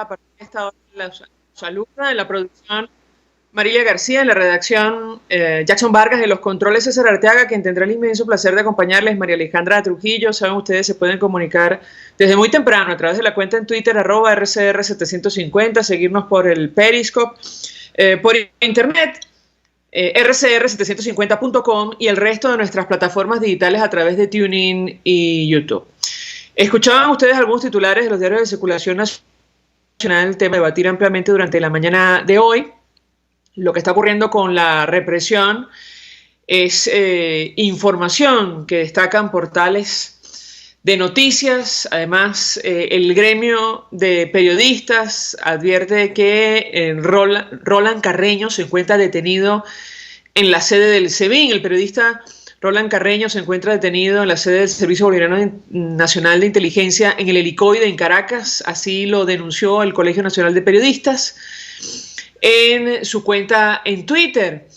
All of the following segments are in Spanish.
a partir de esta hora los saluda en la producción Marilia García, en la redacción Jackson Vargas, en los controles César Arteaga, quien tendrá el inmenso placer de acompañarles, María Alejandra Trujillo. Saben ustedes, se pueden comunicar desde muy temprano a través de la cuenta en Twitter @RCR750, seguirnos por el Periscope, por internet rcr750.com y el resto de nuestras plataformas digitales a través de TuneIn y YouTube. Escuchaban ustedes algunos titulares de los diarios de circulación nacional, tema de debatir ampliamente durante la mañana de hoy. Lo que está ocurriendo con la represión es información que destacan portales de noticias. Además, el gremio de periodistas advierte que Roland Carreño se encuentra detenido en la sede del SEBIN. El periodista Roland Carreño se encuentra detenido en la sede del Servicio Bolivariano Nacional de Inteligencia en el Helicoide en Caracas. Así lo denunció el Colegio Nacional de Periodistas en su cuenta en Twitter.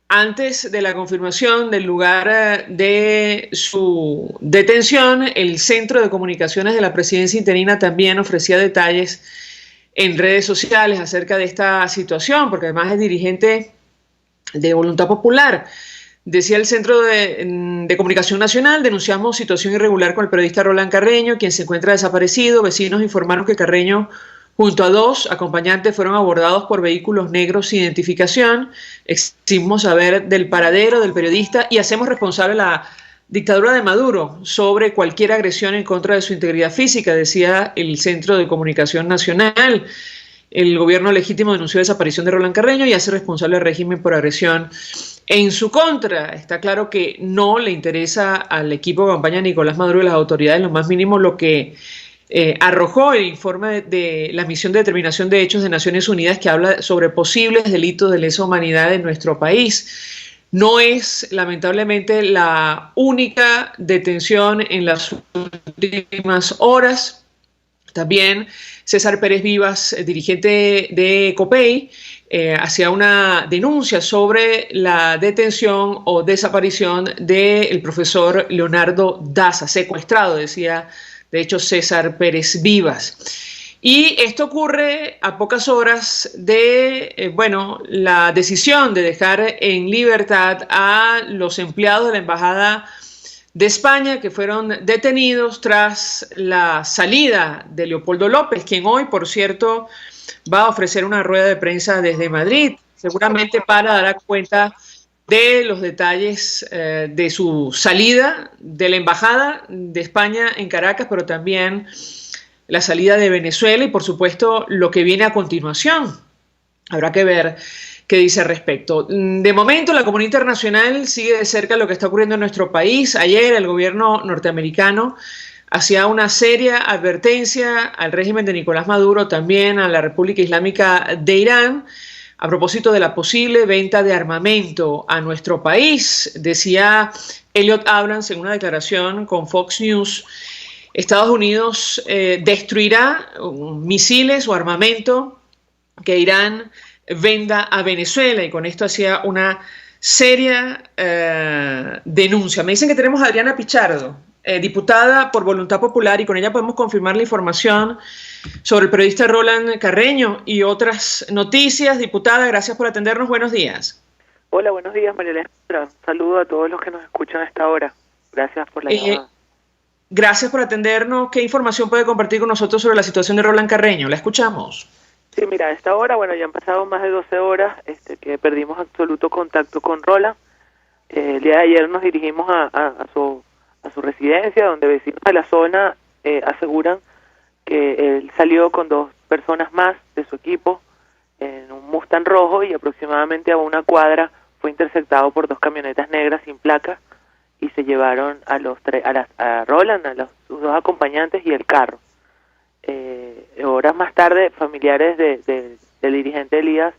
Antes de la confirmación del lugar de su detención, el Centro de Comunicaciones de la Presidencia Interina también ofrecía detalles en redes sociales acerca de esta situación, porque además es dirigente de Voluntad Popular. Decía el Centro de Comunicación Nacional: denunciamos situación irregular con el periodista Roland Carreño, quien se encuentra desaparecido. Vecinos informaron que Carreño, junto a 2 acompañantes, fueron abordados por vehículos negros sin identificación. Exigimos saber del paradero del periodista y hacemos responsable a la dictadura de Maduro sobre cualquier agresión en contra de su integridad física, decía el Centro de Comunicación Nacional. El gobierno legítimo denunció la desaparición de Roland Carreño y hace responsable al régimen por agresión en su contra. Está claro que no le interesa al equipo de campaña de Nicolás Maduro y las autoridades lo más mínimo lo que arrojó el informe de la Misión de Determinación de Hechos de Naciones Unidas, que habla sobre posibles delitos de lesa humanidad en nuestro país. No es, lamentablemente, la única detención en las últimas horas. También César Pérez Vivas, dirigente de COPEI, hacía una denuncia sobre la detención o desaparición del profesor Leonardo Daza, secuestrado, decía de hecho César Pérez Vivas. Y esto ocurre a pocas horas de, la decisión de dejar en libertad a los empleados de la Embajada de España, que fueron detenidos tras la salida de Leopoldo López, quien hoy, por cierto, va a ofrecer una rueda de prensa desde Madrid, seguramente para dar cuenta de los detalles de su salida de la Embajada de España en Caracas, pero también la salida de Venezuela y, por supuesto, lo que viene a continuación. Habrá que ver qué dice al respecto. De momento, la comunidad internacional sigue de cerca lo que está ocurriendo en nuestro país. Ayer el gobierno norteamericano hacía una seria advertencia al régimen de Nicolás Maduro, también a la República Islámica de Irán, a propósito de la posible venta de armamento a nuestro país. Decía Elliot Abrams en una declaración con Fox News: Estados Unidos destruirá misiles o armamento que Irán venda a Venezuela, y con esto hacía una seria denuncia. Me dicen que tenemos a Adriana Pichardo, diputada por Voluntad Popular, y con ella podemos confirmar la información sobre el periodista Roland Carreño y otras noticias. Diputada, gracias por atendernos. Buenos días. Hola, buenos días, María Alejandra. Un saludo a todos los que nos escuchan a esta hora. Gracias por la llamada. Gracias por atendernos. ¿Qué información puede compartir con nosotros sobre la situación de Roland Carreño? La escuchamos. Sí, mira, a esta hora, ya han pasado más de 12 horas que perdimos absoluto contacto con Roland. El día de ayer nos dirigimos a su residencia, donde vecinos de la zona aseguran que él salió con 2 personas más de su equipo en un Mustang rojo, y aproximadamente a una cuadra fue interceptado por 2 camionetas negras sin placa y se llevaron a Roland, sus 2 acompañantes y el carro. Horas más tarde, familiares del dirigente Elías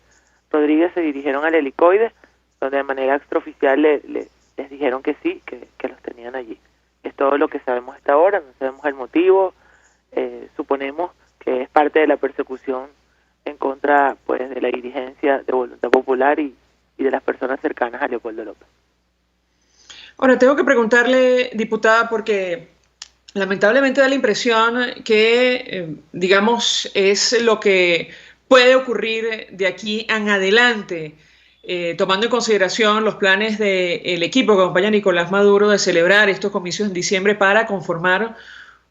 Rodríguez se dirigieron al Helicoide, donde de manera extraoficial les dijeron que sí, que los tenían allí. Es todo lo que sabemos hasta ahora. No sabemos el motivo. Suponemos que es parte de la persecución en contra, pues, de la dirigencia de Voluntad Popular y de las personas cercanas a Leopoldo López. Ahora, tengo que preguntarle, diputada, porque lamentablemente da la impresión que, digamos, es lo que puede ocurrir de aquí en adelante, tomando en consideración los planes del equipo que acompaña a Nicolás Maduro de celebrar estos comicios en diciembre para conformar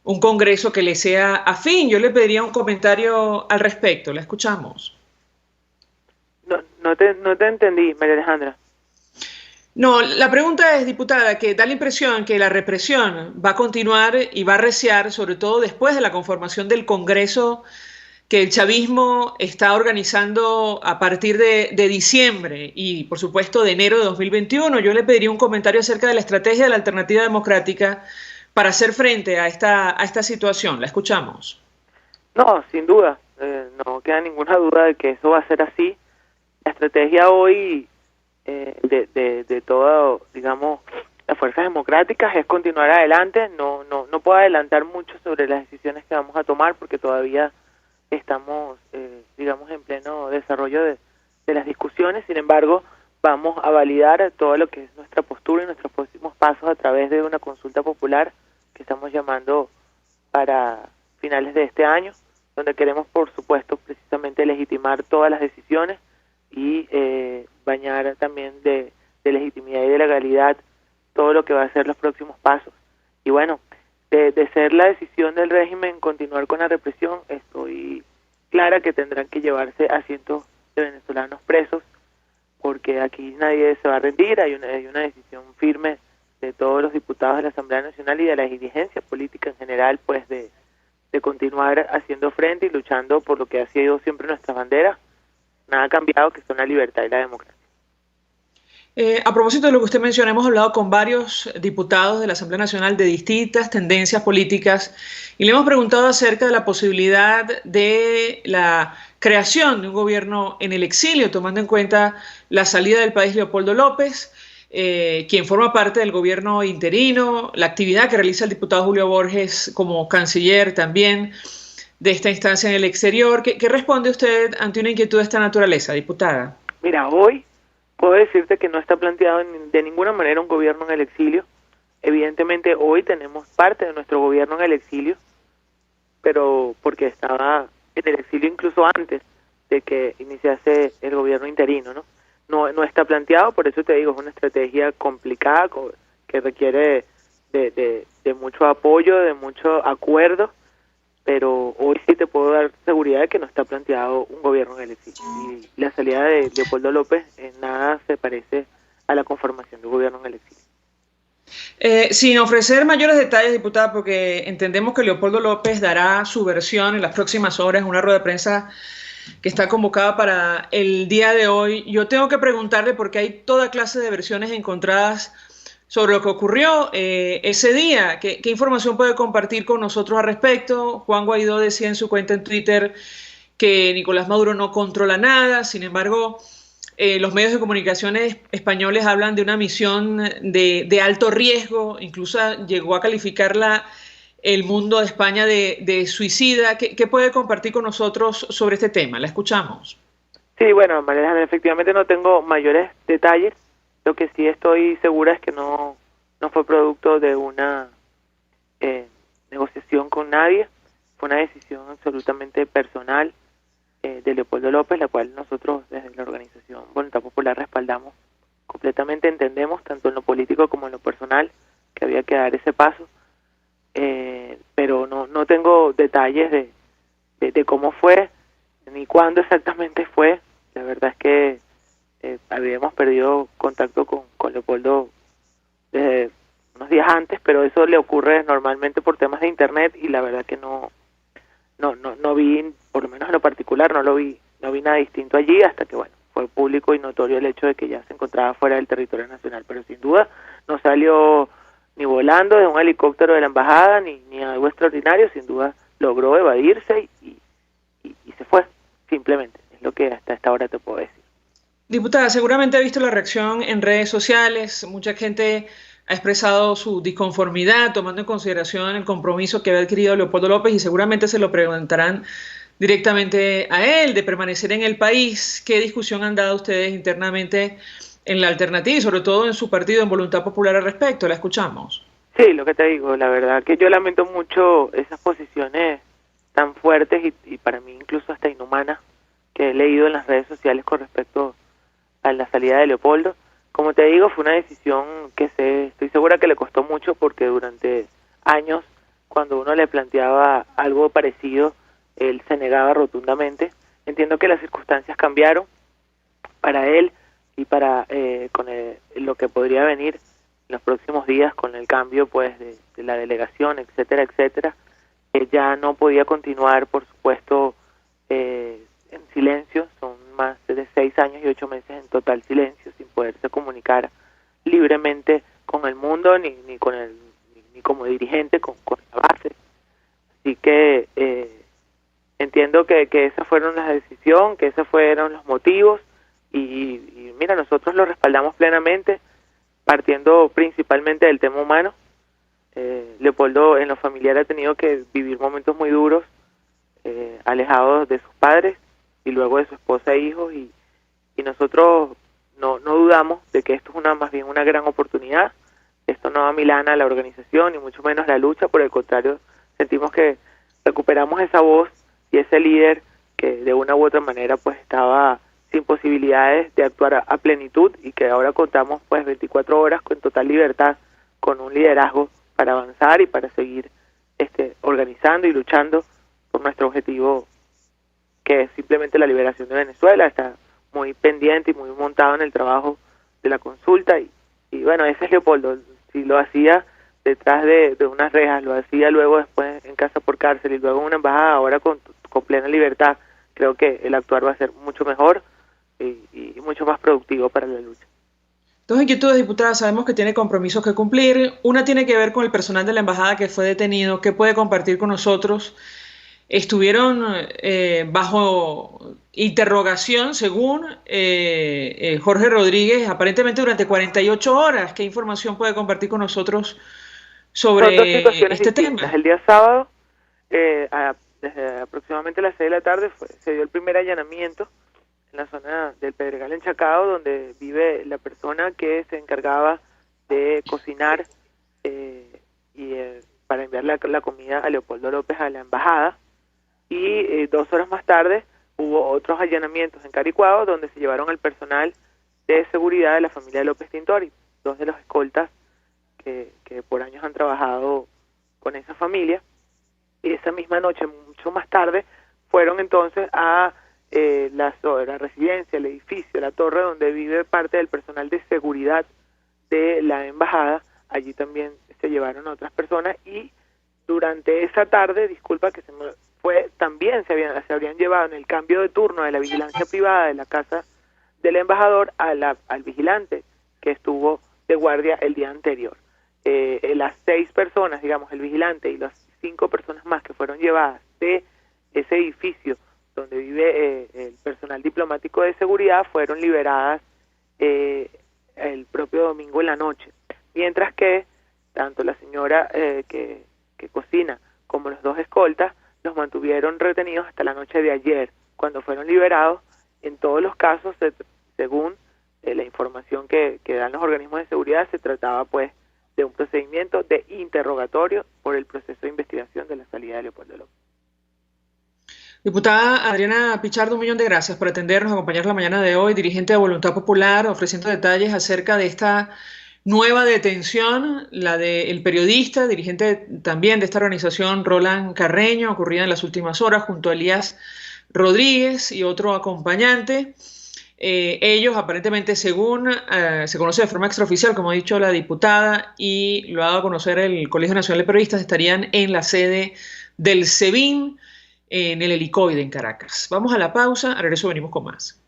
un Congreso que le sea afín. Yo le pediría un comentario al respecto. La escuchamos. No te entendí, María Alejandra. No, la pregunta es, diputada, que da la impresión que la represión va a continuar y va a arreciar, sobre todo después de la conformación del Congreso que el chavismo está organizando a partir de diciembre y, por supuesto, de enero de 2021. Yo le pediría un comentario acerca de la estrategia de la Alternativa Democrática para hacer frente a esta situación. La escuchamos. No, sin duda. No queda ninguna duda de que eso va a ser así. La estrategia hoy de todo, digamos, las fuerzas democráticas es continuar adelante. No puedo adelantar mucho sobre las decisiones que vamos a tomar porque todavía estamos, digamos, en pleno desarrollo de las discusiones. Sin embargo, vamos a validar todo lo que es nuestra postura y nuestros próximos pasos a través de una consulta popular que estamos llamando para finales de este año, donde queremos, por supuesto, precisamente legitimar todas las decisiones y bañar también de legitimidad y de legalidad todo lo que va a ser los próximos pasos. Y bueno, de ser la decisión del régimen continuar con la represión, estoy clara que tendrán que llevarse a cientos de venezolanos presos, porque aquí nadie se va a rendir. Hay una decisión firme de todos los diputados de la Asamblea Nacional y de la dirigencia política en general, pues de continuar haciendo frente y luchando por lo que ha sido siempre nuestra bandera. Nada ha cambiado, que son la libertad y la democracia. A propósito de lo que usted menciona, hemos hablado con varios diputados de la Asamblea Nacional de distintas tendencias políticas y le hemos preguntado acerca de la posibilidad de la creación de un gobierno en el exilio, tomando en cuenta la salida del país Leopoldo López, quien forma parte del gobierno interino, la actividad que realiza el diputado Julio Borges como canciller también de esta instancia en el exterior. ¿Qué responde usted ante una inquietud de esta naturaleza, diputada? Mira, hoy puedo decirte que no está planteado de ninguna manera un gobierno en el exilio. Evidentemente hoy tenemos parte de nuestro gobierno en el exilio, pero porque estaba en el exilio incluso antes de que iniciase el gobierno interino, ¿no? No está planteado, por eso te digo, es una estrategia complicada que requiere de mucho apoyo, de mucho acuerdo, pero hoy sí te puedo dar seguridad de que no está planteado un gobierno en el exilio. Y la salida de Leopoldo López en nada se parece a la conformación de un gobierno en el exilio. Sin ofrecer mayores detalles, diputada, porque entendemos que Leopoldo López dará su versión en las próximas horas en una rueda de prensa que está convocada para el día de hoy. Yo tengo que preguntarle, porque hay toda clase de versiones encontradas sobre lo que ocurrió ese día. ¿Qué información puede compartir con nosotros al respecto? Juan Guaidó decía en su cuenta en Twitter que Nicolás Maduro no controla nada. Sin embargo, los medios de comunicación españoles hablan de una misión de alto riesgo. Incluso llegó a calificarla el Mundo de España de suicida. ¿Qué puede compartir con nosotros sobre este tema? La escuchamos. Sí, bueno, María Alejandra, efectivamente no tengo mayores detalles. Lo que sí estoy segura es que no fue producto de una negociación con nadie. Fue una decisión absolutamente personal de Leopoldo López, la cual nosotros desde la organización Voluntad Popular respaldamos completamente. Entendemos, tanto en lo político como en lo personal, que había que dar ese paso. Pero no tengo detalles de cómo fue, ni cuándo exactamente fue. La verdad es que habíamos perdido contacto con Leopoldo desde unos días antes, pero eso le ocurre normalmente por temas de internet y la verdad que no vi, por lo menos en lo particular, no vi nada distinto allí hasta que, bueno, fue público y notorio el hecho de que ya se encontraba fuera del territorio nacional, pero sin duda no salió ni volando de un helicóptero de la embajada ni algo extraordinario. Sin duda logró evadirse y se fue, simplemente, es lo que hasta esta hora te puedo decir. Diputada, seguramente ha visto la reacción en redes sociales. Mucha gente ha expresado su disconformidad, tomando en consideración el compromiso que había adquirido Leopoldo López, y seguramente se lo preguntarán directamente a él, de permanecer en el país. ¿Qué discusión han dado ustedes internamente en la alternativa y sobre todo en su partido, en Voluntad Popular, al respecto? La escuchamos. Sí, lo que te digo, la verdad que yo lamento mucho esas posiciones tan fuertes y para mí incluso hasta inhumanas que he leído en las redes sociales con respecto a la salida de Leopoldo. Como te digo, fue una decisión que estoy segura que le costó mucho porque durante años, cuando uno le planteaba algo parecido, él se negaba rotundamente. Entiendo que las circunstancias cambiaron para él y para lo que podría venir en los próximos días con el cambio pues de la delegación, etcétera, etcétera. Ya no podía continuar, por supuesto, en silencio. Son más de 6 años y 8 meses en total silencio, sin poderse comunicar libremente con el mundo, ni como dirigente con la base. Así que entiendo que esas fueron las decisiones, que esos fueron los motivos, y mira, nosotros lo respaldamos plenamente, partiendo principalmente del tema humano. Leopoldo en lo familiar ha tenido que vivir momentos muy duros, alejados de sus padres y luego de su esposa e hijos, y nosotros no dudamos de que esto es más bien una gran oportunidad. Esto no amilana a la organización ni mucho menos la lucha, por el contrario, sentimos que recuperamos esa voz y ese líder que de una u otra manera pues estaba sin posibilidades de actuar a plenitud, y que ahora contamos pues 24 horas con total libertad, con un liderazgo para avanzar y para seguir organizando y luchando por nuestro objetivo, que es simplemente la liberación de Venezuela. Está muy pendiente y muy montado en el trabajo de la consulta, y bueno, ese es Leopoldo. Si lo hacía detrás de unas rejas, lo hacía luego después en casa por cárcel y luego en una embajada, ahora con plena libertad, creo que el actuar va a ser mucho mejor y mucho más productivo para la lucha. Dos inquietudes, diputada. Sabemos que tiene compromisos que cumplir. Una tiene que ver con el personal de la embajada que fue detenido. ¿Qué puede compartir con nosotros? Estuvieron bajo interrogación, según Jorge Rodríguez, aparentemente durante 48 horas. ¿Qué información puede compartir con nosotros sobre este tema? El día sábado, desde aproximadamente las 6 de la tarde, se dio el primer allanamiento en la zona del Pedregal en Chacao, donde vive la persona que se encargaba de cocinar para enviar la comida a Leopoldo López a la embajada. Y 2 horas más tarde hubo otros allanamientos en Caricuao, donde se llevaron al personal de seguridad de la familia de López Tintori, 2 de los escoltas que por años han trabajado con esa familia. Y esa misma noche, mucho más tarde, fueron entonces a la residencia, el edificio, la torre donde vive parte del personal de seguridad de la embajada. Allí también se llevaron a otras personas, y durante esa tarde, disculpa que se me fue, también se habrían llevado en el cambio de turno de la vigilancia privada de la casa del embajador al vigilante que estuvo de guardia el día anterior. Las 6 personas, digamos, el vigilante y las 5 personas más que fueron llevadas de ese edificio donde vive el personal diplomático de seguridad fueron liberadas el propio domingo en la noche, mientras que tanto la señora que cocina como los 2 escoltas los mantuvieron retenidos hasta la noche de ayer, cuando fueron liberados. En todos los casos, según la información que dan los organismos de seguridad, se trataba pues de un procedimiento de interrogatorio por el proceso de investigación de la salida de Leopoldo López. Diputada Adriana Pichardo, un millón de gracias por atendernos, acompañarnos la mañana de hoy, dirigente de Voluntad Popular, ofreciendo detalles acerca de esta nueva detención, la del periodista, dirigente también de esta organización, Roland Carreño, ocurrida en las últimas horas junto a Elías Rodríguez y otro acompañante. Ellos aparentemente, según se conoce de forma extraoficial, como ha dicho la diputada, y lo ha dado a conocer el Colegio Nacional de Periodistas, estarían en la sede del SEBIN, en el Helicoide en Caracas. Vamos a la pausa, al regreso venimos con más.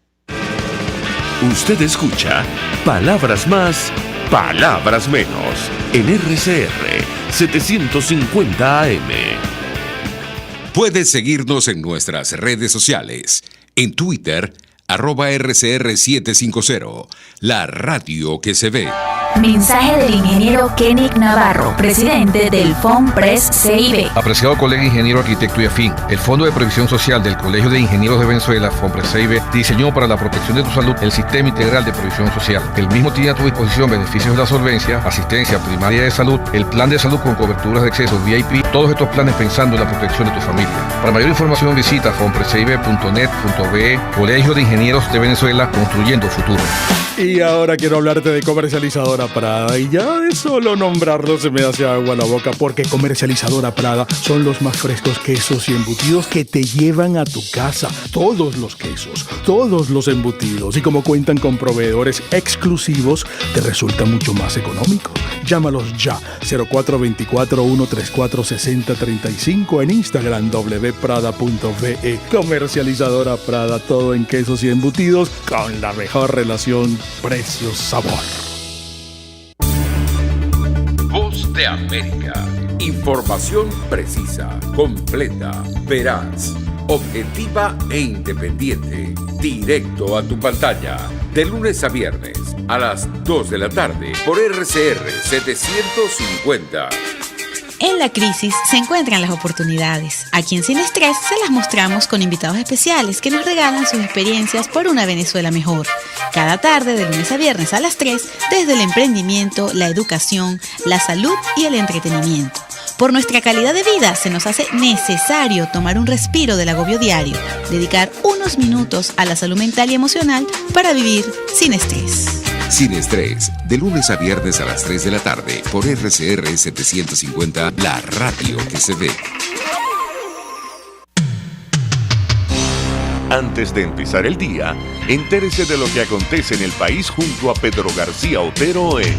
Usted escucha Palabras Más, Palabras Menos, en RCR 750 AM. Puedes seguirnos en nuestras redes sociales, en Twitter, @RCR750, la radio que se ve. Mensaje del ingeniero Kenick Navarro, presidente del FOMPRES CIB. Apreciado colega ingeniero, arquitecto y afín, el Fondo de Previsión Social del Colegio de Ingenieros de Venezuela, FOMPRES CIB, diseñó para la protección de tu salud el Sistema Integral de Previsión Social. El mismo tiene a tu disposición beneficios de la solvencia, asistencia primaria de salud, el plan de salud con coberturas de acceso VIP, todos estos planes pensando en la protección de tu familia. Para mayor información visita fomprescib.net.be. Colegio de Ingenieros de Venezuela, construyendo futuro. Y ahora quiero hablarte de Comercializadora Prada, y ya de solo nombrarlo se me hace agua la boca, porque Comercializadora Prada son los más frescos quesos y embutidos que te llevan a tu casa. Todos los quesos, todos los embutidos, y como cuentan con proveedores exclusivos, te resulta mucho más económico. Llámalos ya, 0424-134-6035, en Instagram wprada.ve. Comercializadora Prada, todo en quesos y embutidos con la mejor relación precio-sabor. Voz de América. Información precisa, completa, veraz, objetiva e independiente. Directo a tu pantalla. De lunes a viernes a las 2 de la tarde por RCR 750. En la crisis se encuentran las oportunidades. Aquí en Sin Estrés se las mostramos con invitados especiales que nos regalan sus experiencias por una Venezuela mejor. Cada tarde, de lunes a viernes a las 3, desde el emprendimiento, la educación, la salud y el entretenimiento. Por nuestra calidad de vida se nos hace necesario tomar un respiro del agobio diario, dedicar unos minutos a la salud mental y emocional para vivir sin estrés. Sin Estrés, de lunes a viernes a las 3 de la tarde por RCR 750, la radio que se ve. Antes de empezar el día, entérese de lo que acontece en el país junto a Pedro García Otero en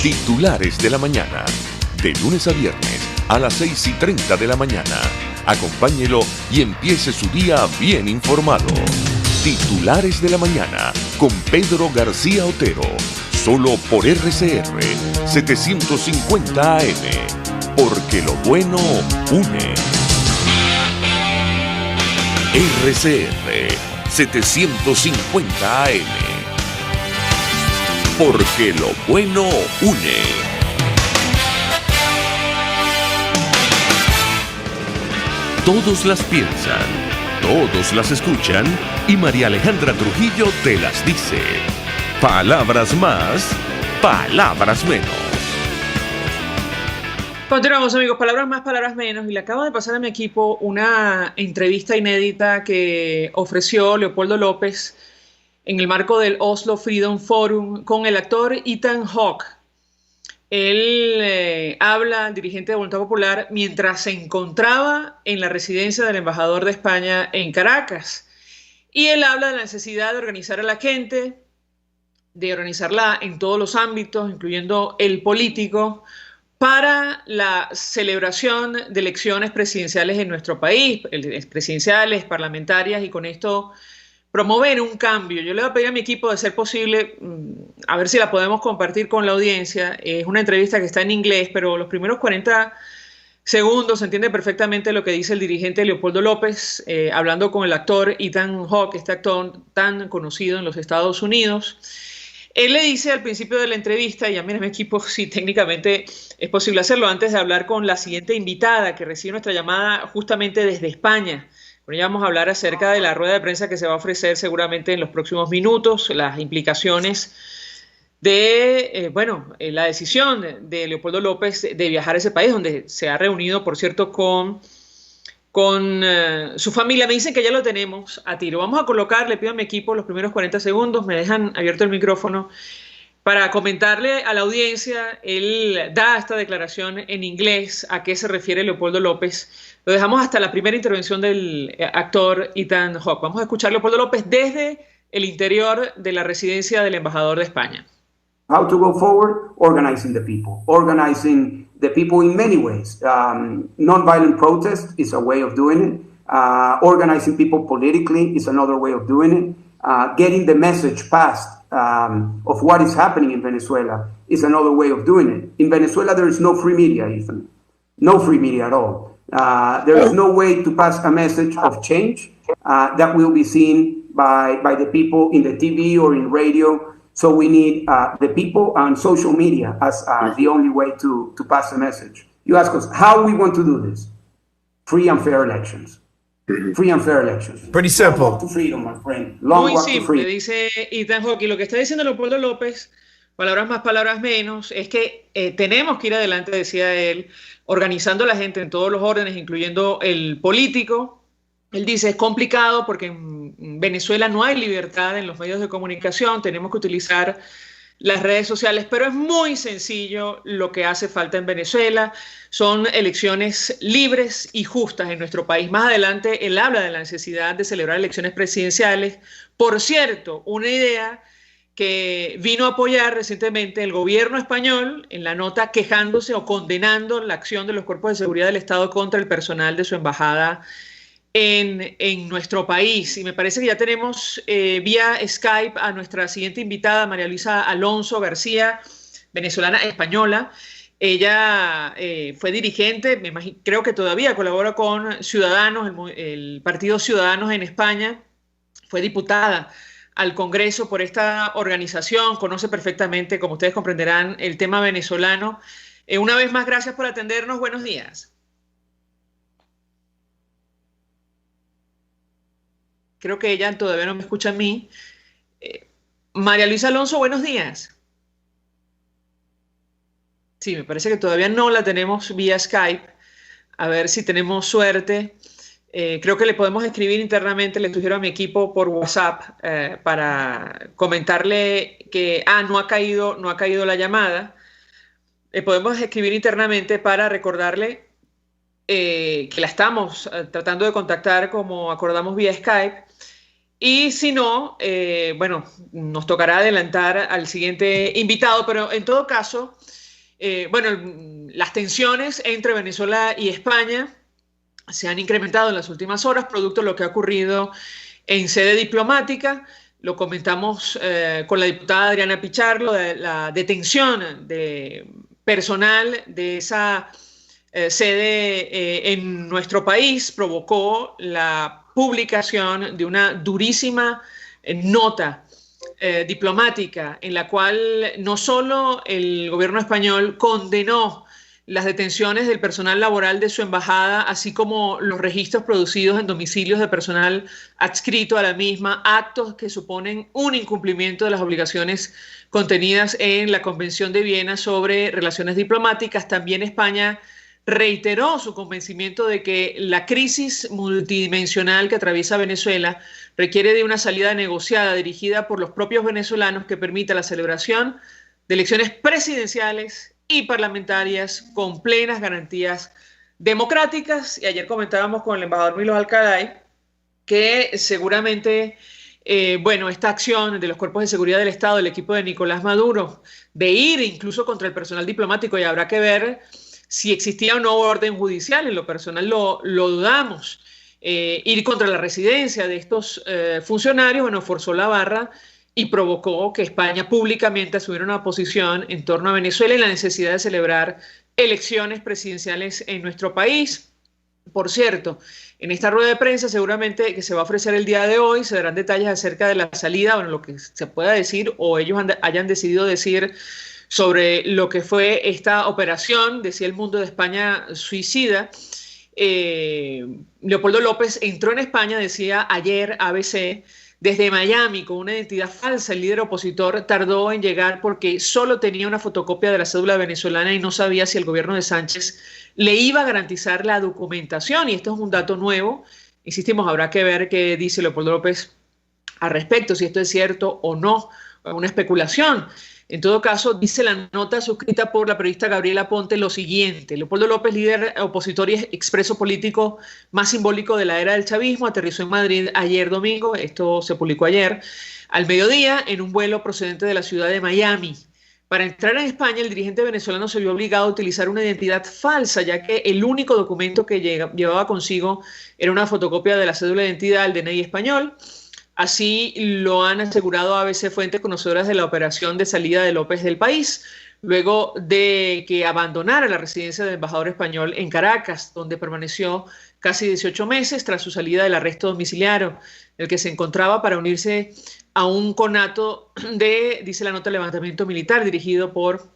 Titulares de la Mañana. De lunes a viernes a las 6:30 de la mañana. Acompáñelo y empiece su día bien informado. Titulares de la Mañana con Pedro García Otero. Solo por RCR 750 AM. Porque lo bueno une. RCR 750 AM. Porque lo bueno une. Todos las piensan, todos las escuchan y María Alejandra Trujillo te las dice. Palabras más, palabras menos. Continuamos, amigos, palabras más, palabras menos, y le acabo de pasar a mi equipo una entrevista inédita que ofreció Leopoldo López en el marco del Oslo Freedom Forum con el actor Ethan Hawke. Él habla, dirigente de Voluntad Popular, mientras se encontraba en la residencia del embajador de España en Caracas. Y él habla de la necesidad de organizar a la gente, de organizarla en todos los ámbitos, incluyendo el político, para la celebración de elecciones presidenciales en nuestro país, presidenciales, parlamentarias, y con esto promover un cambio. Yo le voy a pedir a mi equipo, de ser posible, a ver si la podemos compartir con la audiencia. Es una entrevista que está en inglés, pero los primeros 40 segundos se entiende perfectamente lo que dice el dirigente Leopoldo López, hablando con el actor Ethan Hawke, este actor tan conocido en los Estados Unidos. Él le dice al principio de la entrevista, y a mí en mi equipo, si técnicamente es posible hacerlo, antes de hablar con la siguiente invitada que recibe nuestra llamada justamente desde España. Con ella vamos a hablar acerca de la rueda de prensa que se va a ofrecer seguramente en los próximos minutos, las implicaciones de la decisión de Leopoldo López de viajar a ese país, donde se ha reunido, por cierto, con su familia. Me dicen que ya lo tenemos a tiro. Vamos a colocar, le pido a mi equipo, los primeros 40 segundos, me dejan abierto el micrófono para comentarle a la audiencia. Él da esta declaración en inglés, a qué se refiere Leopoldo López. Lo dejamos hasta la primera intervención del actor Ethan Hawke. Vamos a escuchar a Leopoldo López desde el interior de la residencia del embajador de España. How to go forward? Organizing the people. Organizing the people in many ways. Non-violent protest is a way of doing it. Organizing people politically is another way of doing it. Getting the message passed of what is happening in Venezuela is another way of doing it. In Venezuela, there is no free media, Ethan. No free media at all. There is no way to pass a message of change that will be seen by the people in the TV or in radio. So we need the people on social media as the only way to pass the message. You ask us how we want to do this. Free and fair elections. Free and fair elections. Pretty simple. Long walk to freedom, my friend. Long Muy walk to simple, freedom. dice Ethan Hawke. Y lo que está diciendo Leopoldo López, palabras más, palabras menos, es que tenemos que ir adelante, decía él, organizando a la gente en todos los órdenes, incluyendo el político. Él dice, es complicado porque en Venezuela no hay libertad en los medios de comunicación, tenemos que utilizar las redes sociales, pero es muy sencillo lo que hace falta en Venezuela. Son elecciones libres y justas en nuestro país. Más adelante él habla de la necesidad de celebrar elecciones presidenciales. Por cierto, una idea que vino a apoyar recientemente el gobierno español en la nota quejándose o condenando la acción de los cuerpos de seguridad del Estado contra el personal de su embajada en nuestro país. Y me parece que ya tenemos vía Skype a nuestra siguiente invitada, María Luisa Alonso García, venezolana española. Ella fue dirigente, creo que todavía colabora con Ciudadanos, el partido Ciudadanos en España. Fue diputada al Congreso por esta organización, conoce perfectamente, como ustedes comprenderán, el tema venezolano. Una vez más, gracias por atendernos. Buenos días. Creo que ella todavía no me escucha a mí. María Luisa Alonso, buenos días. Sí, me parece que todavía no la tenemos vía Skype. A ver si tenemos suerte. Creo que le podemos escribir internamente, le sugiero a mi equipo por WhatsApp para comentarle que no ha caído la llamada. Le podemos escribir internamente para recordarle que la estamos tratando de contactar como acordamos vía Skype. Y si no, bueno, nos tocará adelantar al siguiente invitado, pero en todo caso, bueno, las tensiones entre Venezuela y España se han incrementado en las últimas horas, producto de lo que ha ocurrido en sede diplomática. Lo comentamos con la diputada Adriana Pichardo, de la detención de personal de esa sede en nuestro país provocó la publicación de una durísima nota diplomática en la cual no solo el gobierno español condenó las detenciones del personal laboral de su embajada, así como los registros producidos en domicilios de personal adscrito a la misma, actos que suponen un incumplimiento de las obligaciones contenidas en la Convención de Viena sobre relaciones diplomáticas. También España reiteró su convencimiento de que la crisis multidimensional que atraviesa Venezuela requiere de una salida negociada dirigida por los propios venezolanos que permita la celebración de elecciones presidenciales y parlamentarias con plenas garantías democráticas. Y ayer comentábamos con el embajador Milos Alcaray que seguramente, bueno, esta acción de los cuerpos de seguridad del Estado, del equipo de Nicolás Maduro, de ir incluso contra el personal diplomático, y habrá que ver si existía o no orden judicial. En lo personal lo dudamos. Ir contra la residencia de estos funcionarios, bueno, forzó la barra y provocó que España públicamente asumiera una posición en torno a Venezuela y la necesidad de celebrar elecciones presidenciales en nuestro país. Por cierto, en esta rueda de prensa seguramente que se va a ofrecer el día de hoy se darán detalles acerca de la salida, bueno, lo que se pueda decir o ellos hayan decidido decir sobre lo que fue esta operación, decía El Mundo de España suicida. Leopoldo López entró en España, decía ayer ABC, desde Miami con una identidad falsa. El líder opositor tardó en llegar porque solo tenía una fotocopia de la cédula venezolana y no sabía si el gobierno de Sánchez le iba a garantizar la documentación. Y esto es un dato nuevo. Insistimos, habrá que ver qué dice Leopoldo López al respecto, si esto es cierto o no, una especulación. En todo caso, dice la nota suscrita por la periodista Gabriela Ponte lo siguiente: Leopoldo López, líder opositor y expreso político más simbólico de la era del chavismo, aterrizó en Madrid ayer domingo, esto se publicó ayer, al mediodía, en un vuelo procedente de la ciudad de Miami. Para entrar en España, el dirigente venezolano se vio obligado a utilizar una identidad falsa, ya que el único documento que llevaba consigo era una fotocopia de la cédula de identidad, el DNI español. Así lo han asegurado ABC fuentes conocedoras de la operación de salida de López del país, luego de que abandonara la residencia del embajador español en Caracas, donde permaneció casi 18 meses tras su salida del arresto domiciliario, en el que se encontraba para unirse a un conato de, dice la nota, levantamiento militar dirigido por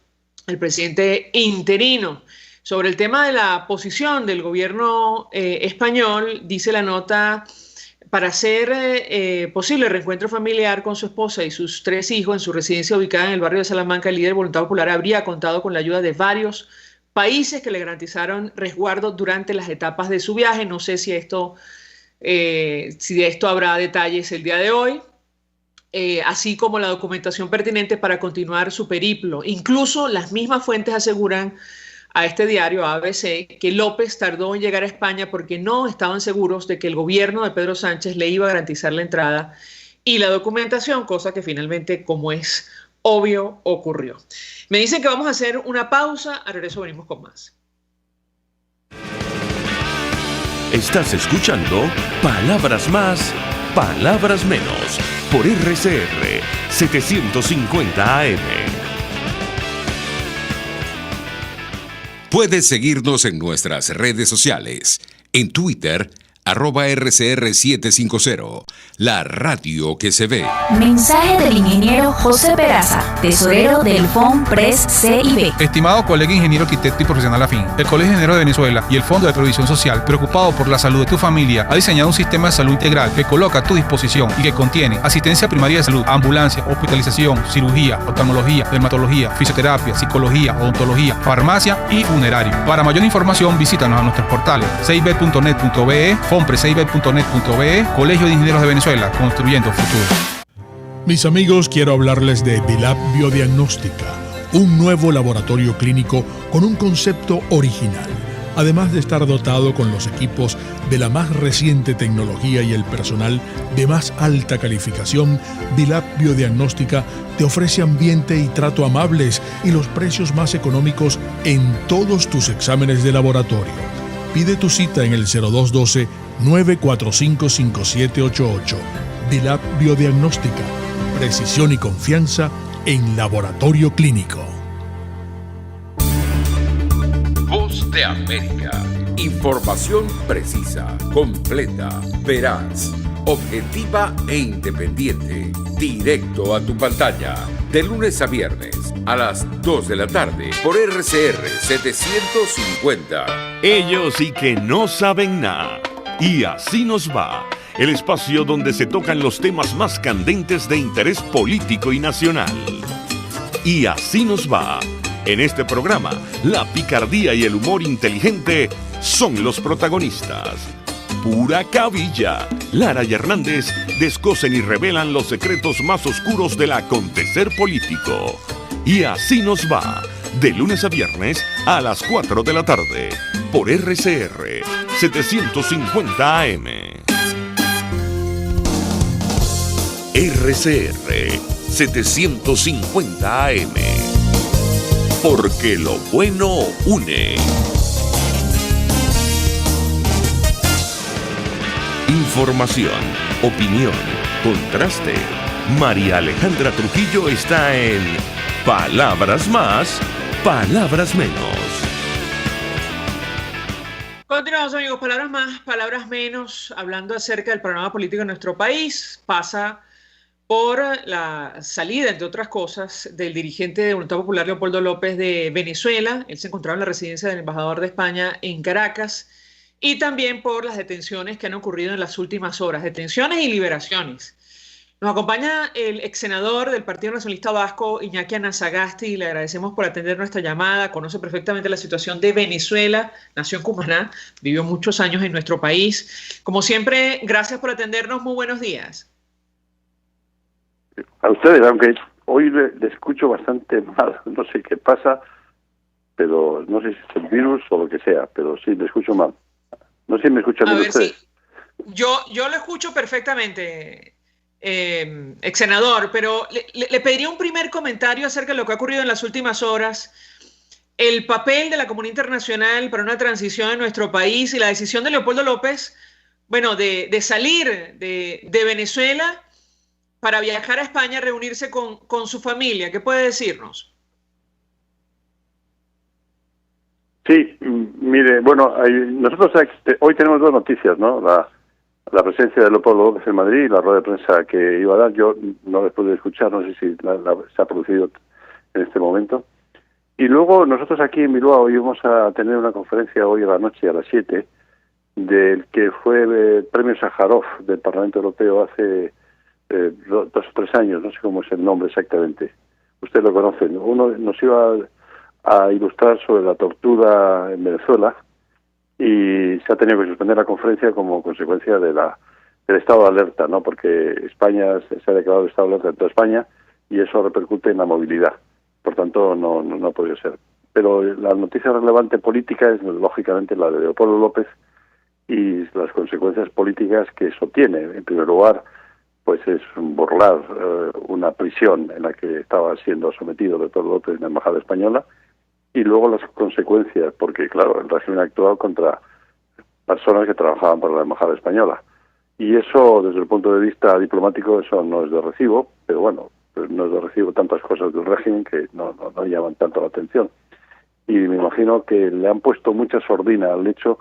el presidente interino. Sobre el tema de la posición del gobierno español, dice la nota, para hacer posible el reencuentro familiar con su esposa y sus 3 hijos en su residencia ubicada en el barrio de Salamanca, el líder de Voluntad Popular habría contado con la ayuda de varios países que le garantizaron resguardo durante las etapas de su viaje. No sé si de esto habrá detalles el día de hoy, así como la documentación pertinente para continuar su periplo. Incluso las mismas fuentes aseguran a este diario, a ABC, que López tardó en llegar a España porque no estaban seguros de que el gobierno de Pedro Sánchez le iba a garantizar la entrada y la documentación, cosa que finalmente, como es obvio, ocurrió. Me dicen que vamos a hacer una pausa, al regreso venimos con más. Estás escuchando Palabras Más, Palabras Menos, por RCR 750 AM. Puedes seguirnos en nuestras redes sociales. En Twitter, @RCR750, la radio que se ve. Mensaje del ingeniero José Peraza, tesorero del FOMPRES CIB. Estimado colega ingeniero, arquitecto y profesional afín, el Colegio de Ingenieros de Venezuela y el Fondo de Previsión Social, preocupado por la salud de tu familia, ha diseñado un sistema de salud integral que coloca a tu disposición y que contiene asistencia primaria de salud, ambulancia, hospitalización, cirugía, oftalmología, dermatología, fisioterapia, psicología, odontología, farmacia y funerario. Para mayor información, visítanos a nuestros portales cib.net.be, fompresib.net.be, Colegio de Ingenieros de Venezuela, construyendo futuro. Mis amigos, quiero hablarles de Dilab Biodiagnóstica, un nuevo laboratorio clínico con un concepto original. Además de estar dotado con los equipos de la más reciente tecnología y el personal de más alta calificación, Dilab Biodiagnóstica te ofrece ambiente y trato amables y los precios más económicos en todos tus exámenes de laboratorio. Pide tu cita en el 0212-945-5788. Dilab Biodiagnóstica. Precisión y confianza en laboratorio clínico. Voz de América. Información precisa, completa, veraz, objetiva e independiente. Directo a tu pantalla. De lunes a viernes a las 2 de la tarde por RCR 750. Ellos sí que no saben nada. Y así nos va. El espacio donde se tocan los temas más candentes de interés político y nacional. Y así nos va. En este programa, la picardía y el humor inteligente son los protagonistas. Pura cabilla. Lara y Hernández descosen y revelan los secretos más oscuros del acontecer político. Y así nos va. De lunes a viernes a las 4 de la tarde. Por RCR 750 AM. RCR 750 AM. Porque lo bueno une. Información, opinión, contraste. María Alejandra Trujillo está en Palabras Más, Palabras Menos. Continuamos, amigos. Palabras más, palabras menos. Hablando acerca del panorama político en nuestro país, pasa por la salida, entre otras cosas, del dirigente de Voluntad Popular, Leopoldo López, de Venezuela. Él se encontraba en la residencia del embajador de España en Caracas. Y también por las detenciones que han ocurrido en las últimas horas. Detenciones y liberaciones. Nos acompaña el ex senador del Partido Nacionalista Vasco, Iñaki Anazagasti. Le agradecemos por atender nuestra llamada. Conoce perfectamente la situación de Venezuela. Nació en Cumaná, vivió muchos años en nuestro país. Como siempre, gracias por atendernos. Muy buenos días. A ustedes, aunque hoy le escucho bastante mal. No sé qué pasa, pero no sé si es el virus o lo que sea, pero sí, le escucho mal. No sé si me escuchan bien ustedes. Sí. Yo lo escucho perfectamente, ex senador, pero le pediría un primer comentario acerca de lo que ha ocurrido en las últimas horas, el papel de la comunidad internacional para una transición en nuestro país y la decisión de Leopoldo López, bueno, de salir de Venezuela para viajar a España a reunirse con su familia. ¿Qué puede decirnos? Sí, mire, bueno, nosotros hoy tenemos dos noticias, ¿no? La presencia de Leopoldo López en Madrid y la rueda de prensa que iba a dar. Yo no les pude escuchar, no sé si se ha producido en este momento. Y luego nosotros aquí en Bilbao íbamos a tener una conferencia hoy a la noche a las 7 del que fue el premio Sájarov del Parlamento Europeo hace 2 o 3 años, no sé cómo es el nombre exactamente. Ustedes lo conocen. Uno nos iba a ilustrar sobre la tortura en Venezuela y se ha tenido que suspender la conferencia como consecuencia del estado de alerta, ¿no? Porque España se ha declarado estado de alerta en toda España y eso repercute en la movilidad. Por tanto, no ha podido ser. Pero la noticia relevante política es, lógicamente, la de Leopoldo López y las consecuencias políticas que eso tiene. En primer lugar, pues es burlar una prisión en la que estaba siendo sometido Leopoldo López en la Embajada Española, y luego las consecuencias, porque, claro, el régimen ha actuado contra personas que trabajaban para la Embajada Española. Y eso, desde el punto de vista diplomático, eso no es de recibo, pero bueno, pues no es de recibo tantas cosas del régimen que no llaman tanto la atención. Y me imagino que le han puesto mucha sordina al hecho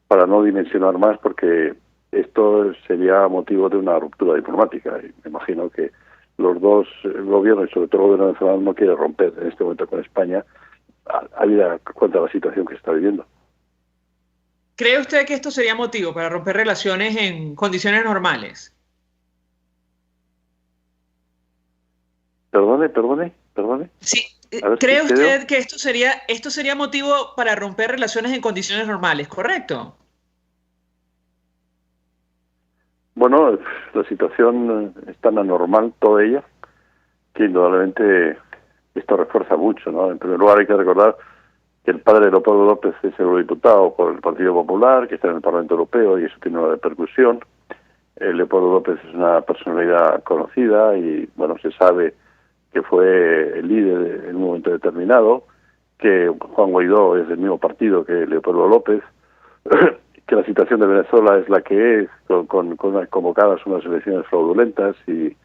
para no dimensionar más, porque esto sería motivo de una ruptura diplomática. Y me imagino que los dos gobiernos, y sobre todo el gobierno venezolano, no quiere romper en este momento con España, habida cuenta de la situación que se está viviendo. ¿Cree usted que esto sería motivo para romper relaciones en condiciones normales? Perdone. Sí. ¿Cree usted que esto sería motivo para romper relaciones en condiciones normales, correcto? Bueno, la situación es tan anormal, toda ella, que indudablemente esto refuerza mucho, ¿no? En primer lugar, hay que recordar que el padre de Leopoldo López es eurodiputado por el Partido Popular, que está en el Parlamento Europeo, y eso tiene una repercusión. Leopoldo López es una personalidad conocida y, bueno, se sabe que fue el líder en un momento determinado, que Juan Guaidó es del mismo partido que Leopoldo López, que la situación de Venezuela es la que es, con convocadas unas elecciones fraudulentas y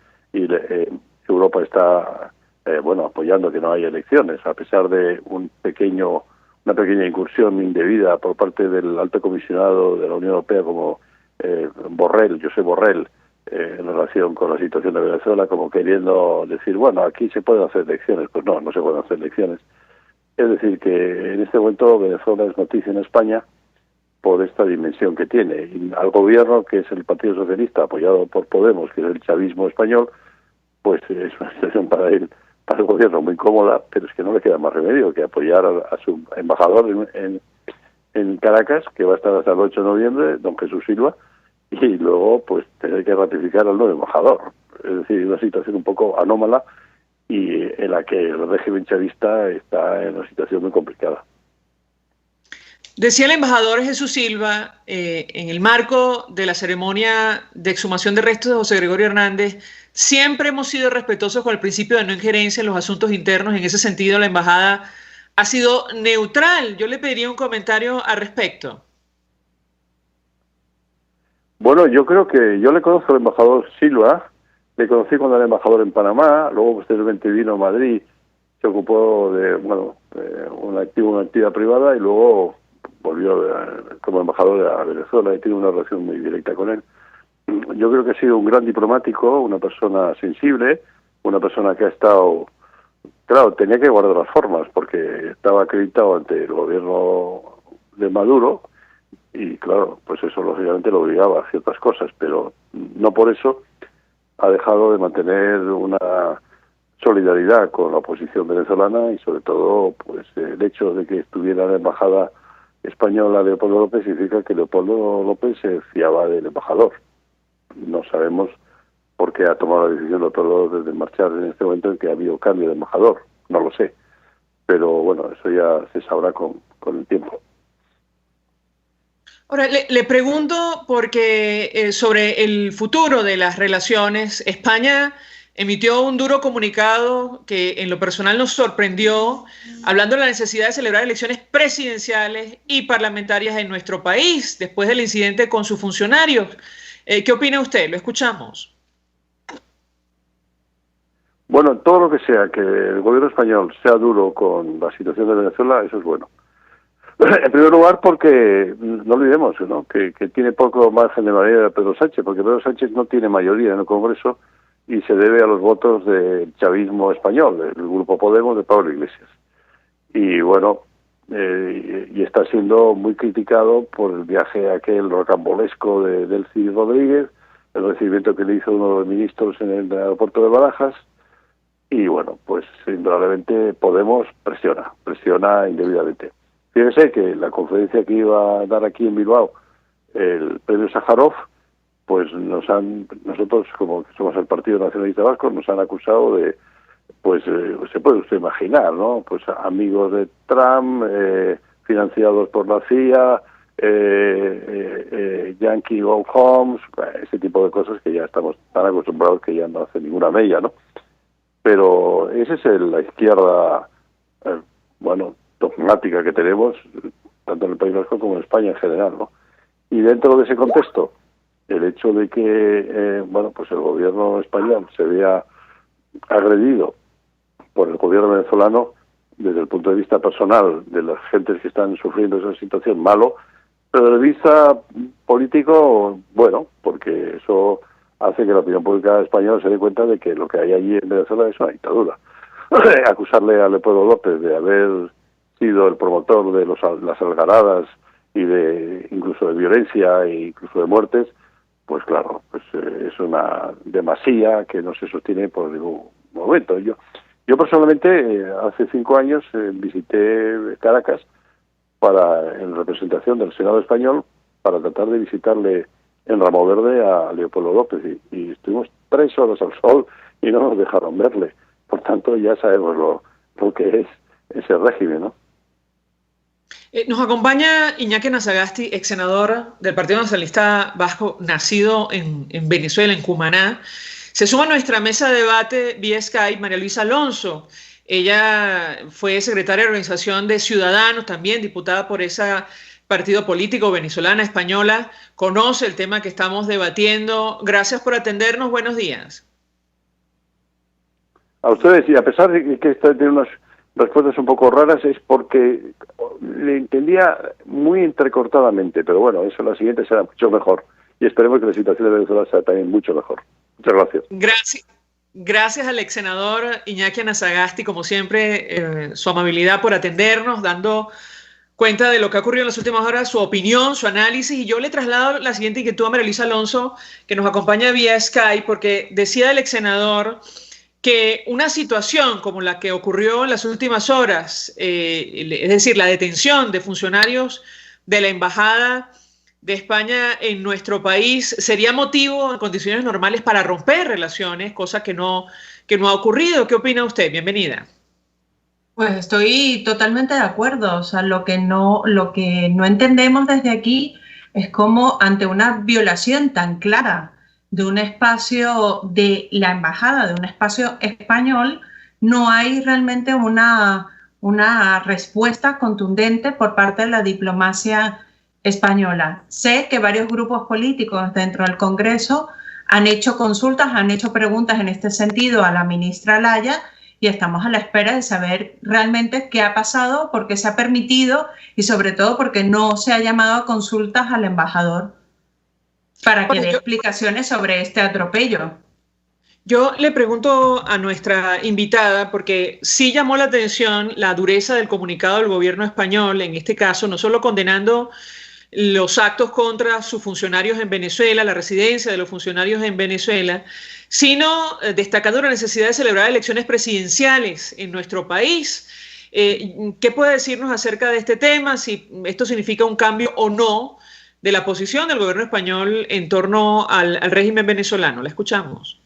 Europa está apoyando que no haya elecciones, a pesar de una pequeña incursión indebida por parte del alto comisionado de la Unión Europea como José Borrell, en relación con la situación de Venezuela, como queriendo decir, bueno, aquí se pueden hacer elecciones. Pues no se pueden hacer elecciones. Es decir, que en este momento Venezuela es noticia en España por esta dimensión que tiene. Y al gobierno, que es el Partido Socialista, apoyado por Podemos, que es el chavismo español, pues es una situación para el gobierno muy cómoda, pero es que no le queda más remedio que apoyar a su embajador en Caracas, que va a estar hasta el 8 de noviembre, don Jesús Silva, y luego pues tener que ratificar al nuevo embajador. Es decir, una situación un poco anómala y en la que el régimen chavista está en una situación muy complicada. Decía el embajador Jesús Silva, en el marco de la ceremonia de exhumación de restos de José Gregorio Hernández, siempre hemos sido respetuosos con el principio de no injerencia en los asuntos internos. En ese sentido, la embajada ha sido neutral. Yo le pediría un comentario al respecto. Bueno, yo creo que yo le conozco al embajador Silva, le conocí cuando era embajador en Panamá, luego posteriormente vino a Madrid, se ocupó de una actividad privada y luego volvió como embajador a Venezuela y tiene una relación muy directa con él. Yo creo que ha sido un gran diplomático, una persona sensible, una persona que ha estado... Claro, tenía que guardar las formas porque estaba acreditado ante el gobierno de Maduro y claro, pues eso lógicamente lo obligaba a ciertas cosas, pero no por eso ha dejado de mantener una solidaridad con la oposición venezolana y sobre todo pues el hecho de que estuviera en la embajada española Leopoldo López significa que Leopoldo López se fiaba del embajador. No sabemos por qué ha tomado la decisión Leopoldo López de marchar en este momento en que ha habido cambio de embajador, no lo sé, pero bueno, eso ya se sabrá con el tiempo. Ahora, le pregunto porque sobre el futuro de las relaciones, España emitió un duro comunicado que en lo personal nos sorprendió, hablando de la necesidad de celebrar elecciones presidenciales y parlamentarias en nuestro país después del incidente con sus funcionarios. ¿Qué opina usted? Lo escuchamos. Bueno, todo lo que sea que el gobierno español sea duro con la situación de Venezuela, eso es bueno. En primer lugar, porque no olvidemos, ¿no?, que tiene poco margen de maniobra Pedro Sánchez, porque Pedro Sánchez no tiene mayoría en el Congreso y se debe a los votos del chavismo español, del Grupo Podemos de Pablo Iglesias. Y bueno, y está siendo muy criticado por el viaje aquel rocambolesco de Delcy Rodríguez, el recibimiento que le hizo uno de los ministros en el aeropuerto de Barajas. Y bueno, pues indudablemente Podemos presiona indebidamente. Fíjese que la conferencia que iba a dar aquí en Bilbao, el premio Sájarov, pues nosotros, como somos el Partido Nacionalista Vasco, nos han acusado de, pues se puede usted imaginar, ¿no?, pues amigos de Trump, financiados por la CIA, Yankee Go Homes, ese tipo de cosas que ya estamos tan acostumbrados que ya no hace ninguna mella, ¿no? Pero esa es la izquierda, dogmática que tenemos, tanto en el País Vasco como en España en general, ¿no? Y dentro de ese contexto, el hecho de que, pues el gobierno español se vea agredido por el gobierno venezolano, desde el punto de vista personal de las gentes que están sufriendo esa situación, malo, pero desde el vista político, bueno, porque eso hace que la opinión pública española se dé cuenta de que lo que hay allí en Venezuela es una dictadura. Acusarle a Leopoldo López de haber sido el promotor de las algaradas y incluso de violencia e incluso de muertes, pues claro, pues es una demasía que no se sostiene por ningún momento. Yo personalmente hace 5 años visité Caracas en representación del Senado español para tratar de visitarle en Ramo Verde a Leopoldo López y estuvimos 3 horas al sol y no nos dejaron verle. Por tanto, ya sabemos lo que es ese régimen, ¿no? Nos acompaña Iñaki Anasagasti, ex senador del Partido Nacionalista Vasco, nacido en Venezuela, en Cumaná. Se suma a nuestra mesa de debate vía Skype María Luisa Alonso. Ella fue secretaria de Organización de Ciudadanos, también diputada por ese partido político venezolana, española. Conoce el tema que estamos debatiendo. Gracias por atendernos. Buenos días. A ustedes, y a pesar de que tiene unas respuestas un poco raras, es porque le entendía muy entrecortadamente, pero bueno, eso la siguiente será mucho mejor y esperemos que la situación de Venezuela sea también mucho mejor. Muchas gracias. Gracias al ex senador Iñaki Anasagasti, como siempre, su amabilidad por atendernos, dando cuenta de lo que ha ocurrido en las últimas horas, su opinión, su análisis, y yo le traslado la siguiente inquietud a María Luisa Alonso, que nos acompaña vía Skype, porque decía el ex senador que una situación como la que ocurrió en las últimas horas, es decir, la detención de funcionarios de la Embajada de España en nuestro país, sería motivo en condiciones normales para romper relaciones, cosa que no ha ocurrido. ¿Qué opina usted? Bienvenida. Pues estoy totalmente de acuerdo. O sea, lo que no entendemos desde aquí es cómo ante una violación tan clara de un espacio de la embajada, de un espacio español, no hay realmente una respuesta contundente por parte de la diplomacia española. Sé que varios grupos políticos dentro del Congreso han hecho consultas, han hecho preguntas en este sentido a la ministra Olaya y estamos a la espera de saber realmente qué ha pasado, por qué se ha permitido y sobre todo porque no se ha llamado a consultas al embajador para que dé explicaciones sobre este atropello. Yo le pregunto a nuestra invitada, porque sí llamó la atención la dureza del comunicado del gobierno español, en este caso, no solo condenando los actos contra sus funcionarios en Venezuela, la residencia de los funcionarios en Venezuela, sino destacando la necesidad de celebrar elecciones presidenciales en nuestro país. ¿Qué puede decirnos acerca de este tema? Si esto significa un cambio o no de la posición del gobierno español en torno al régimen venezolano. La escuchamos.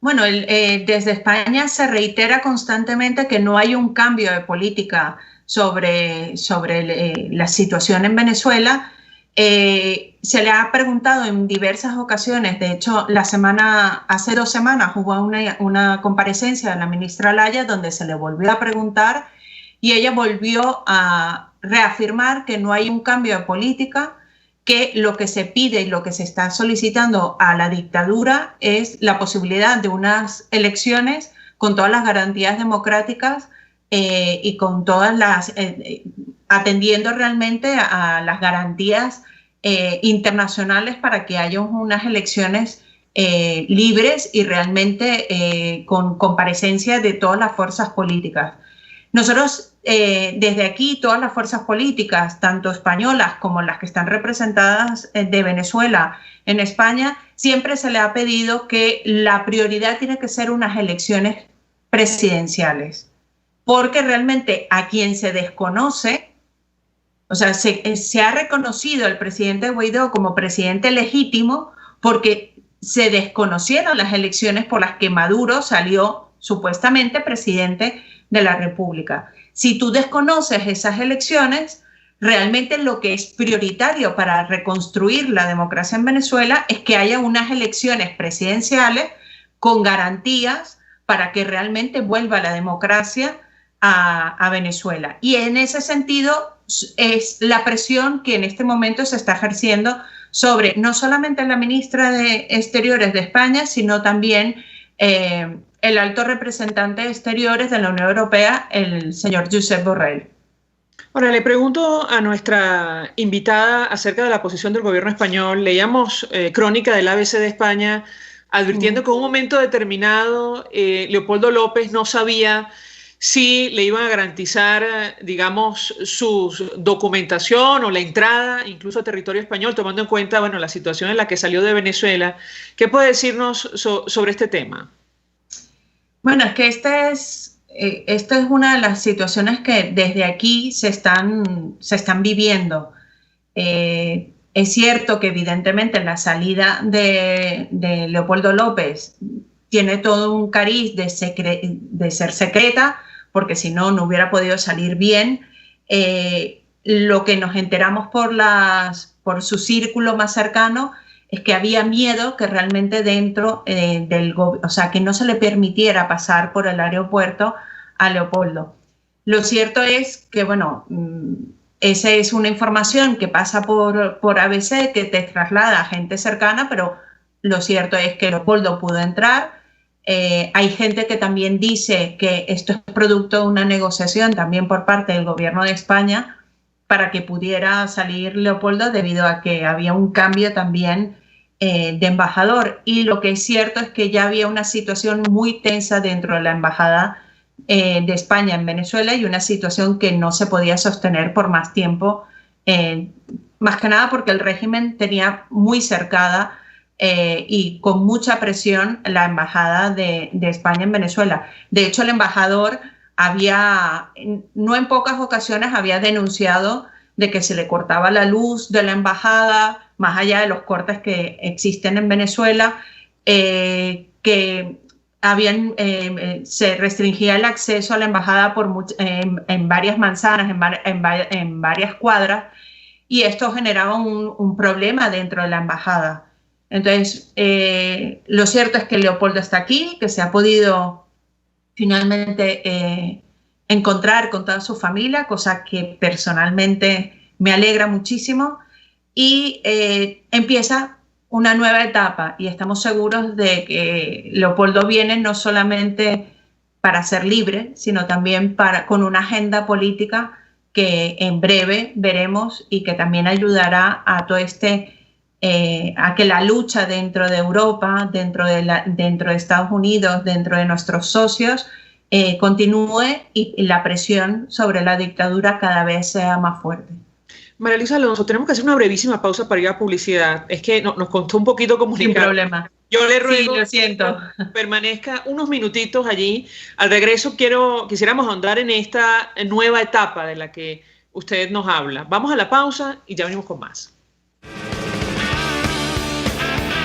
Bueno, desde España se reitera constantemente que no hay un cambio de política sobre la situación en Venezuela. Se le ha preguntado en diversas ocasiones, de hecho hace 2 semanas hubo una comparecencia de la ministra Olaya donde se le volvió a preguntar y ella volvió a reafirmar que no hay un cambio de política, que lo que se pide y lo que se está solicitando a la dictadura es la posibilidad de unas elecciones con todas las garantías democráticas y con todas las atendiendo realmente a las garantías internacionales para que haya unas elecciones libres y realmente con comparecencia de todas las fuerzas políticas. Nosotros desde aquí, todas las fuerzas políticas, tanto españolas como las que están representadas de Venezuela en España, siempre se le ha pedido que la prioridad tiene que ser unas elecciones presidenciales, porque realmente a quien se desconoce, o sea, se ha reconocido al presidente Guaidó como presidente legítimo porque se desconocieron las elecciones por las que Maduro salió supuestamente presidente de la República. Si tú desconoces esas elecciones, realmente lo que es prioritario para reconstruir la democracia en Venezuela es que haya unas elecciones presidenciales con garantías para que realmente vuelva la democracia a Venezuela. Y en ese sentido es la presión que en este momento se está ejerciendo sobre no solamente la ministra de Exteriores de España, sino también el alto representante de Exteriores de la Unión Europea, el señor Josep Borrell. Ahora, le pregunto a nuestra invitada acerca de la posición del gobierno español. Leíamos crónica del ABC de España advirtiendo que en un momento determinado Leopoldo López no sabía si le iban a garantizar, digamos, su documentación o la entrada incluso a territorio español, tomando en cuenta, bueno, la situación en la que salió de Venezuela. ¿Qué puede decirnos sobre este tema? Bueno, es que esta es una de las situaciones que desde aquí se están viviendo. Es cierto que evidentemente la salida de Leopoldo López tiene todo un cariz de ser secreta, porque si no, no hubiera podido salir bien. Lo que nos enteramos por su círculo más cercano es que había miedo que realmente dentro o sea, que no se le permitiera pasar por el aeropuerto a Leopoldo. Lo cierto es que, bueno, esa es una información que pasa por ABC, que te traslada a gente cercana, pero lo cierto es que Leopoldo pudo entrar. Hay gente que también dice que esto es producto de una negociación también por parte del gobierno de España para que pudiera salir Leopoldo debido a que había un cambio también de embajador. Y lo que es cierto es que ya había una situación muy tensa dentro de la embajada de España en Venezuela y una situación que no se podía sostener por más tiempo, más que nada porque el régimen tenía muy cercada y con mucha presión la embajada de España en Venezuela. De hecho, el embajador no en pocas ocasiones había denunciado de que se le cortaba la luz de la embajada, más allá de los cortes que existen en Venezuela, que se restringía el acceso a la embajada en varias manzanas, en varias cuadras, y esto generaba un problema dentro de la embajada. Entonces, lo cierto es que Leopoldo está aquí, que se ha podido finalmente encontrar con toda su familia, cosa que personalmente me alegra muchísimo, y empieza una nueva etapa y estamos seguros de que Leopoldo viene no solamente para ser libre, sino también con una agenda política que en breve veremos y que también ayudará a todo a que la lucha dentro de Europa, dentro de Estados Unidos, dentro de nuestros socios, continúe y la presión sobre la dictadura cada vez sea más fuerte. María Luisa Alonso, tenemos que hacer una brevísima pausa para ir a publicidad. Es que nos costó un poquito comunicar. Sin problema. Yo le ruego sí, lo siento. Que permanezca unos minutitos allí. Al regreso quisiéramos ahondar en esta nueva etapa de la que usted nos habla. Vamos a la pausa y ya venimos con más.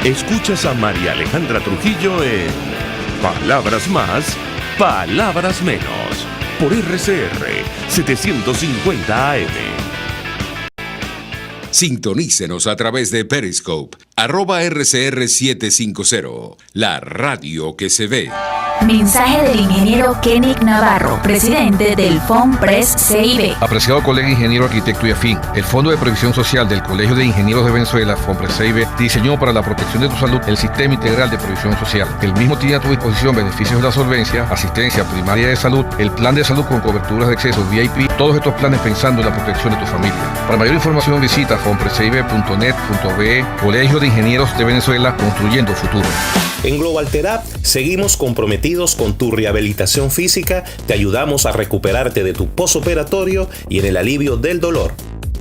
Escuchas a María Alejandra Trujillo en Palabras Más, Palabras Menos, por RCR 750 AM. Sintonícenos a través de Periscope, @RCR750, la radio que se ve. Mensaje del ingeniero Kenick Navarro, presidente del FOMPRES CIB. Apreciado colega ingeniero, arquitecto y afín, el Fondo de Previsión Social del Colegio de Ingenieros de Venezuela, FOMPRES CIB, diseñó para la protección de tu salud el Sistema Integral de Previsión Social. El mismo tiene a tu disposición beneficios de la solvencia, asistencia primaria de salud, el plan de salud con coberturas de acceso VIP, todos estos planes pensando en la protección de tu familia. Para mayor información visita fomprescibe.net.be, Colegio de Ingenieros de Venezuela, construyendo futuro. En Global Therap seguimos comprometidos con tu rehabilitación física, te ayudamos a recuperarte de tu posoperatorio y en el alivio del dolor.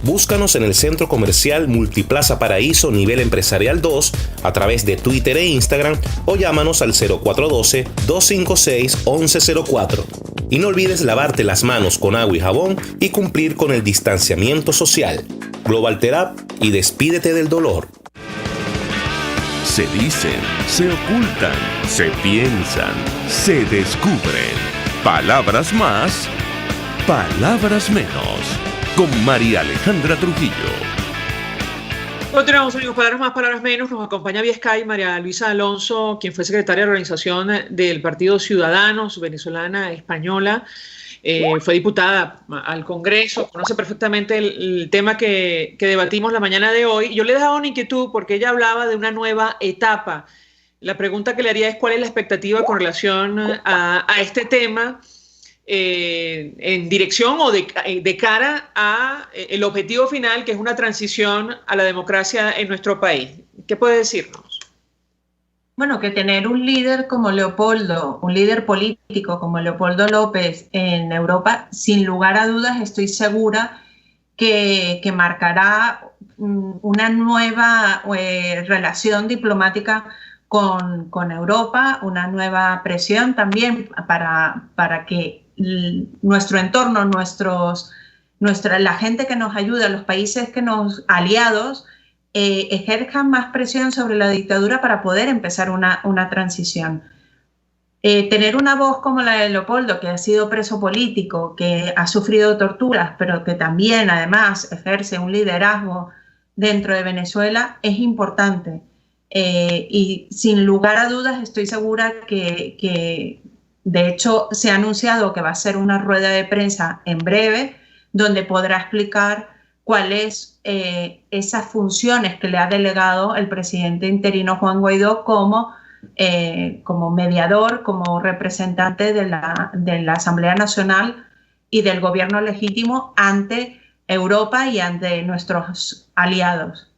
Búscanos en el Centro Comercial Multiplaza Paraíso Nivel Empresarial 2 a través de Twitter e Instagram o llámanos al 0412-256-1104. Y no olvides lavarte las manos con agua y jabón y cumplir con el distanciamiento social. Global Therap y despídete del dolor. Se dicen, se ocultan, se piensan, se descubren. Palabras más, palabras menos. Con María Alejandra Trujillo. Continuamos, amigos. Palabras más, palabras menos. Nos acompaña vía Skype María Luisa Alonso, quien fue secretaria de organización del Partido Ciudadanos, venezolana, española. Fue diputada al Congreso, conoce perfectamente el tema que debatimos la mañana de hoy. Yo le he dejado una inquietud porque ella hablaba de una nueva etapa. La pregunta que le haría es cuál es la expectativa con relación a este tema en dirección o de cara a el objetivo final, que es una transición a la democracia en nuestro país. ¿Qué puede decirnos? Bueno, que tener un líder como Leopoldo, un líder político como Leopoldo López en Europa, sin lugar a dudas estoy segura que marcará una nueva relación diplomática con Europa, una nueva presión también para que nuestro entorno, la gente que nos ayuda, los países aliados, ejerzan más presión sobre la dictadura para poder empezar una transición. Tener una voz como la de Leopoldo, que ha sido preso político, que ha sufrido torturas, pero que también además ejerce un liderazgo dentro de Venezuela, es importante. Y sin lugar a dudas estoy segura que de hecho se ha anunciado que va a ser una rueda de prensa en breve, donde podrá explicar cuáles esas funciones que le ha delegado el presidente interino Juan Guaidó como mediador, como representante de la Asamblea Nacional y del gobierno legítimo ante Europa y ante nuestros aliados.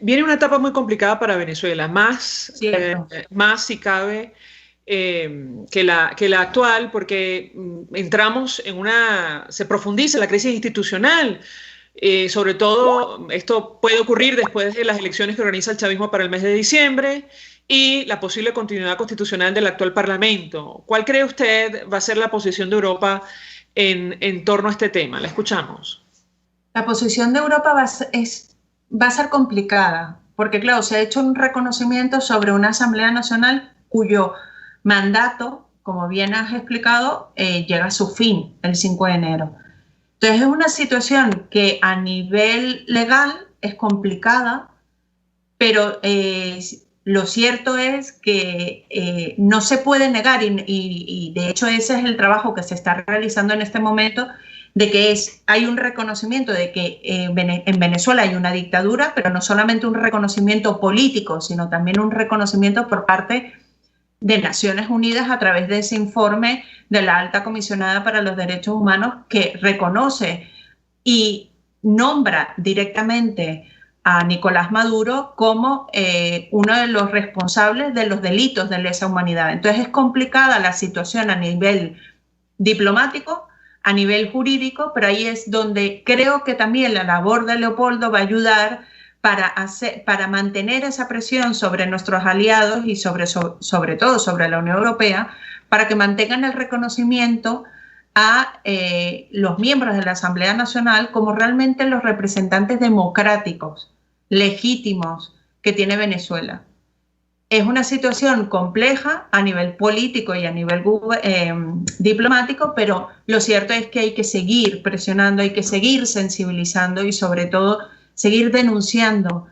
Viene una etapa muy complicada para Venezuela, más si cabe que la actual, porque entramos se profundiza la crisis institucional. Sobre todo, esto puede ocurrir después de las elecciones que organiza el chavismo para el mes de diciembre y la posible continuidad constitucional del actual Parlamento. ¿Cuál cree usted va a ser la posición de Europa en torno a este tema? La escuchamos. La posición de Europa va a ser complicada, porque claro, se ha hecho un reconocimiento sobre una Asamblea Nacional cuyo mandato, como bien has explicado, llega a su fin el 5 de enero. Entonces es una situación que a nivel legal es complicada, pero lo cierto es que no se puede negar, y de hecho ese es el trabajo que se está realizando en este momento, de que hay un reconocimiento de que en Venezuela hay una dictadura, pero no solamente un reconocimiento político, sino también un reconocimiento por parte de Naciones Unidas a través de ese informe de la Alta Comisionada para los Derechos Humanos, que reconoce y nombra directamente a Nicolás Maduro como uno de los responsables de los delitos de lesa humanidad. Entonces es complicada la situación a nivel diplomático, a nivel jurídico, pero ahí es donde creo que también la labor de Leopoldo va a ayudar para mantener esa presión sobre nuestros aliados y sobre todo sobre la Unión Europea, para que mantengan el reconocimiento a los miembros de la Asamblea Nacional como realmente los representantes democráticos, legítimos que tiene Venezuela. Es una situación compleja a nivel político y a nivel diplomático, pero lo cierto es que hay que seguir presionando, hay que seguir sensibilizando y sobre todo seguir denunciando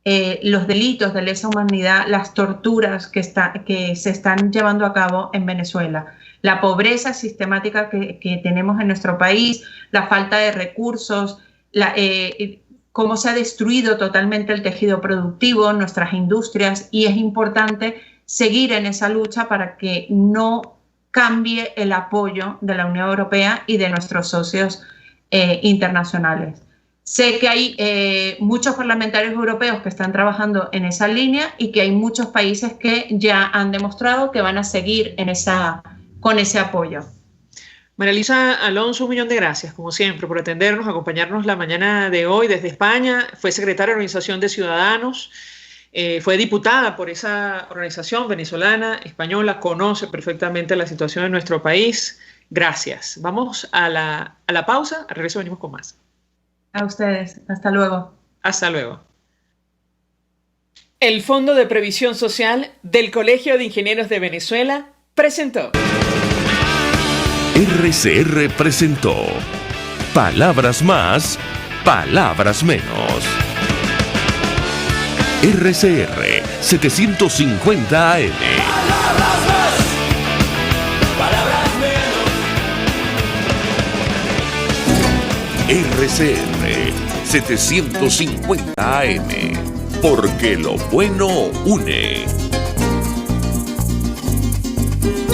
los delitos de lesa humanidad, las torturas que se están llevando a cabo en Venezuela, la pobreza sistemática que tenemos en nuestro país, la falta de recursos, cómo se ha destruido totalmente el tejido productivo, nuestras industrias, y es importante seguir en esa lucha para que no cambie el apoyo de la Unión Europea y de nuestros socios internacionales. Sé que hay muchos parlamentarios europeos que están trabajando en esa línea y que hay muchos países que ya han demostrado que van a seguir con ese apoyo. María Elisa Alonso, un millón de gracias, como siempre, por atendernos, acompañarnos la mañana de hoy desde España. Fue secretaria de Organización de Ciudadanos, fue diputada por esa organización venezolana, española, conoce perfectamente la situación de nuestro país. Gracias. Vamos a la pausa, al regreso venimos con más. A ustedes, hasta luego. Hasta luego. El Fondo de Previsión Social del Colegio de Ingenieros de Venezuela presentó. RCR presentó Palabras Más, Palabras Menos. RCR 750 AM. RCR 750 AM. Porque lo bueno une.